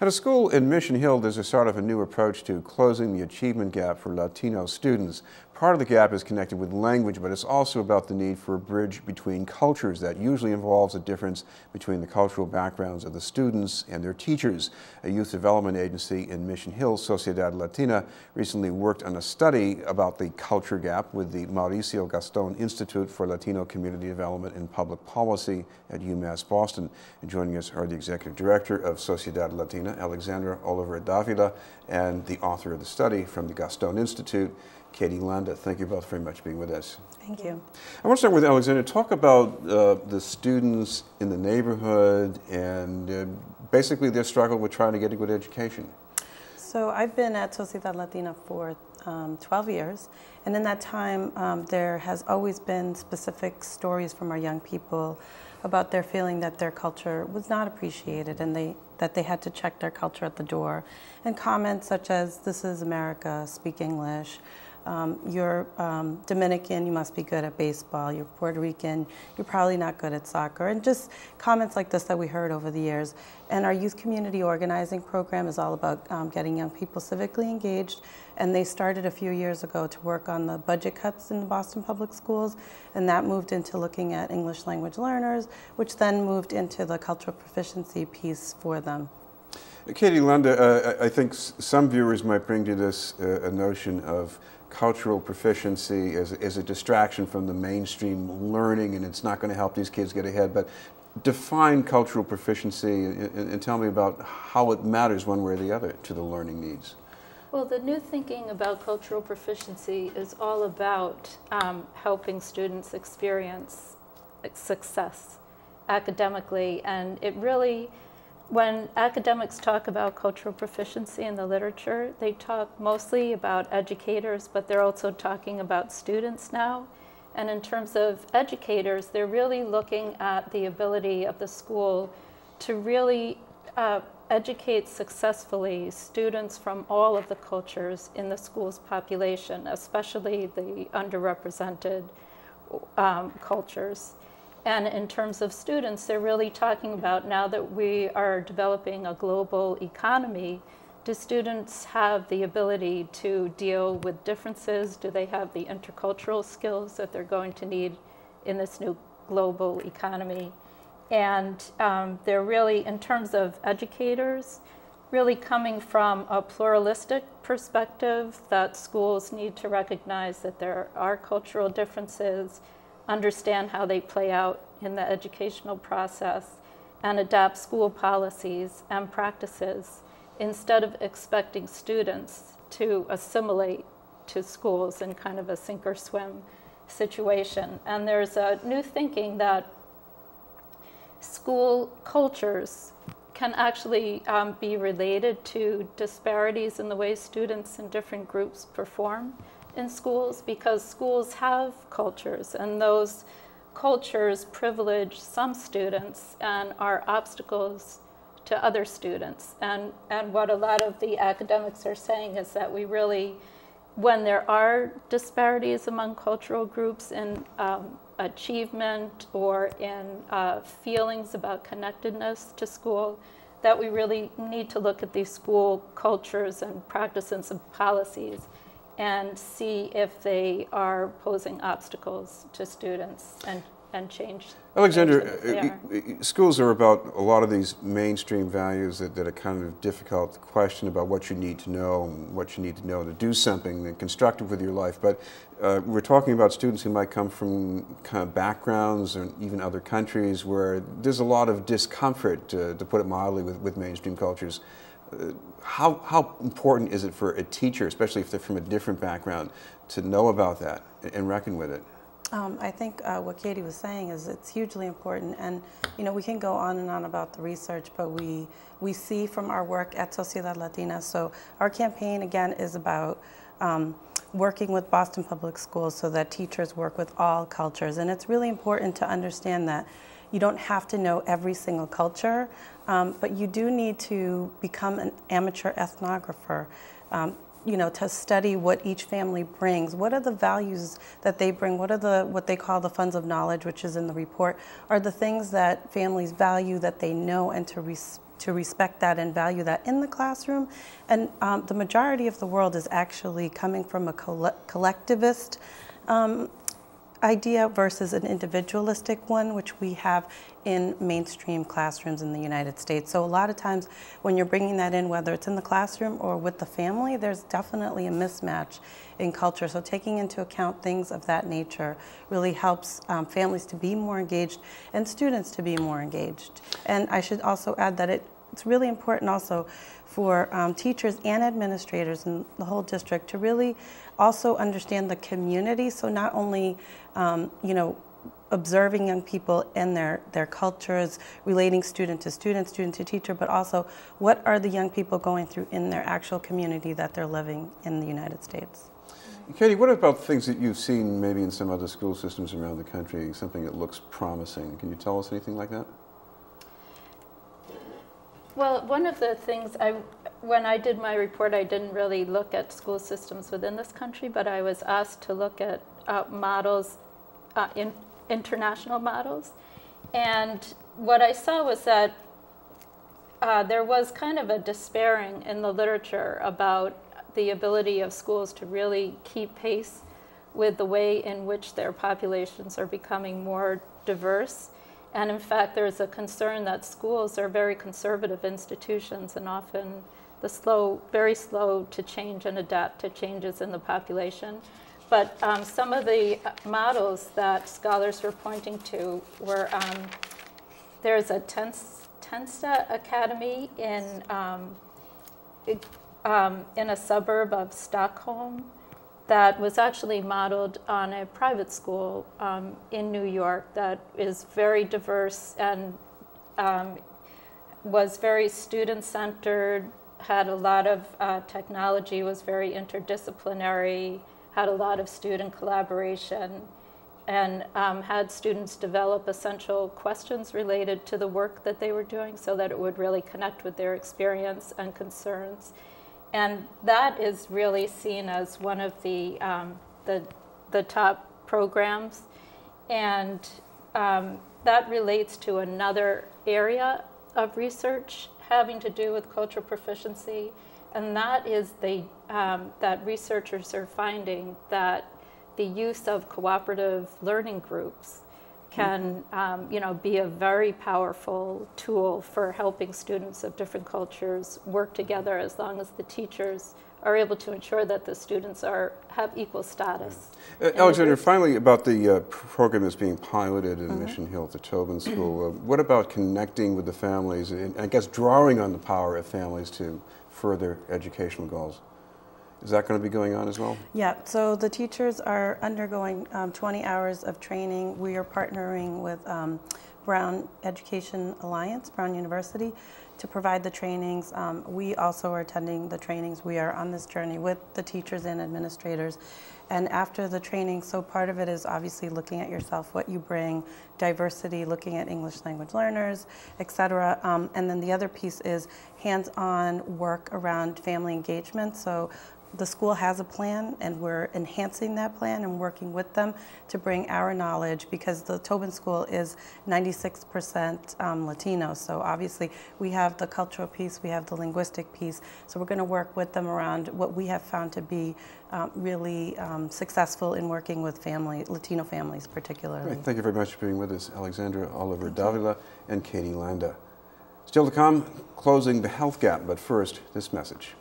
At a school in Mission Hill, there's a sort of a new approach to closing the achievement gap for Latino students. Part of the gap is connected with language, but it's also about the need for a bridge between cultures that usually involves a difference between the cultural backgrounds of the students and their teachers. A youth development agency in Mission Hill, Sociedad Latina, recently worked on a study about the culture gap with the Mauricio Gaston Institute for Latino Community Development and Public Policy at UMass Boston. And joining us are the executive director of Sociedad Latina, Alexandra Oliver-Davila, and the author of the study from the Gaston Institute, Candy Landa. Thank you both very much for being with us. Thank you. I want to start with Alexandra. Talk about the students in the neighborhood and basically their struggle with trying to get a good education. So I've been at Sociedad Latina for 12 years, and in that time there has always been specific stories from our young people about their feeling that their culture was not appreciated and that they had to check their culture at the door. And comments such as, "This is America, speak English," "You're Dominican, you must be good at baseball," "You're Puerto Rican, you're probably not good at soccer," and just comments like this that we heard over the years. And our youth community organizing program is all about getting young people civically engaged, and they started a few years ago to work on the budget cuts in the Boston public schools, and that moved into looking at English language learners, which then moved into the cultural proficiency piece for them. Candy Landa, I think some viewers might bring to this a notion of cultural proficiency as a distraction from the mainstream learning, and it's not going to help these kids get ahead. But define cultural proficiency and tell me about how it matters one way or the other to the learning needs. Well, the new thinking about cultural proficiency is all about helping students experience success academically, and it really, when academics talk about cultural proficiency in the literature, they talk mostly about educators, but they're also talking about students now. And in terms of educators, they're really looking at the ability of the school to really educate successfully students from all of the cultures in the school's population, especially the underrepresented cultures. And in terms of students, they're really talking about, now that we are developing a global economy, do students have the ability to deal with differences? Do they have the intercultural skills that they're going to need in this new global economy? And they're really, in terms of educators, really coming from a pluralistic perspective that schools need to recognize that there are cultural differences, understand how they play out in the educational process, and adapt school policies and practices instead of expecting students to assimilate to schools in kind of a sink or swim situation. And there's a new thinking that school cultures can actually be related to disparities in the way students in different groups perform in schools, because schools have cultures, and those cultures privilege some students and are obstacles to other students. And what a lot of the academics are saying is that we really, when there are disparities among cultural groups in achievement or in feelings about connectedness to school, that we really need to look at these school cultures and practices and policies and see if they are posing obstacles to students and change. Alexandra, schools are about a lot of these mainstream values that are kind of difficult to question about what you need to know and what you need to know to do something constructive with your life. But we're talking about students who might come from kind of backgrounds or even other countries where there's a lot of discomfort, to put it mildly, with mainstream cultures. How important is it for a teacher, especially if they're from a different background, to know about that and reckon with it? I think what Katie was saying is it's hugely important, and we can go on and on about the research, but we see from our work at Sociedad Latina. So our campaign again is about working with Boston Public Schools so that teachers work with all cultures, and it's really important to understand that you don't have to know every single culture, but you do need to become an amateur ethnographer. To study what each family brings. What are the values that they bring? What are what they call the funds of knowledge, which is in the report, are the things that families value, that they know, and to to respect that and value that in the classroom. And the majority of the world is actually coming from a collectivist idea versus an individualistic one, which we have in mainstream classrooms in the United States. So a lot of times when you're bringing that in, whether it's in the classroom or with the family, there's definitely a mismatch in culture. So taking into account things of that nature really helps families to be more engaged and students to be more engaged. And I should also add that it's really important also for teachers and administrators in the whole district to really also understand the community. So not only, observing young people and their cultures, relating student to student, student to teacher, but also what are the young people going through in their actual community that they're living in the United States. Katie, what about things that you've seen maybe in some other school systems around the country, something that looks promising? Can you tell us anything like that? Well, one of the things, when I did my report, I didn't really look at school systems within this country, but I was asked to look at models, international models. And what I saw was that there was kind of a despairing in the literature about the ability of schools to really keep pace with the way in which their populations are becoming more diverse. And in fact, there's a concern that schools are very conservative institutions and often very slow to change and adapt to changes in the population. But some of the models that scholars were pointing to were, there's a Tensta Academy in a suburb of Stockholm that was actually modeled on a private school in New York that is very diverse and was very student-centered, had a lot of technology, was very interdisciplinary, had a lot of student collaboration, and had students develop essential questions related to the work that they were doing so that it would really connect with their experience and concerns. And that is really seen as one of the top programs. And that relates to another area of research having to do with cultural proficiency. And that is that researchers are finding that the use of cooperative learning groups can be a very powerful tool for helping students of different cultures work together as long as the teachers are able to ensure that the students have equal status. Alexandra, finally about the program that's being piloted in Mission Hill at the Tobin School, what about connecting with the families and I guess drawing on the power of families to further educational goals? Is that going to be going on as well? Yeah, so the teachers are undergoing 20 hours of training. We are partnering with Brown Education Alliance, Brown University, to provide the trainings. We also are attending the trainings. We are on this journey with the teachers and administrators. And after the training, so part of it is obviously looking at yourself, what you bring, diversity, looking at English language learners, et cetera. And then the other piece is hands-on work around family engagement. So the school has a plan, and we're enhancing that plan and working with them to bring our knowledge, because the Tobin School is 96% Latino. So obviously we have the cultural piece, we have the linguistic piece. So we're going to work with them around what we have found to be really successful in working with Latino families particularly. Great. Thank you very much for being with us, Alexandra Oliver-Davila and Candy Landa. Still to come, closing the health gap, but first, this message.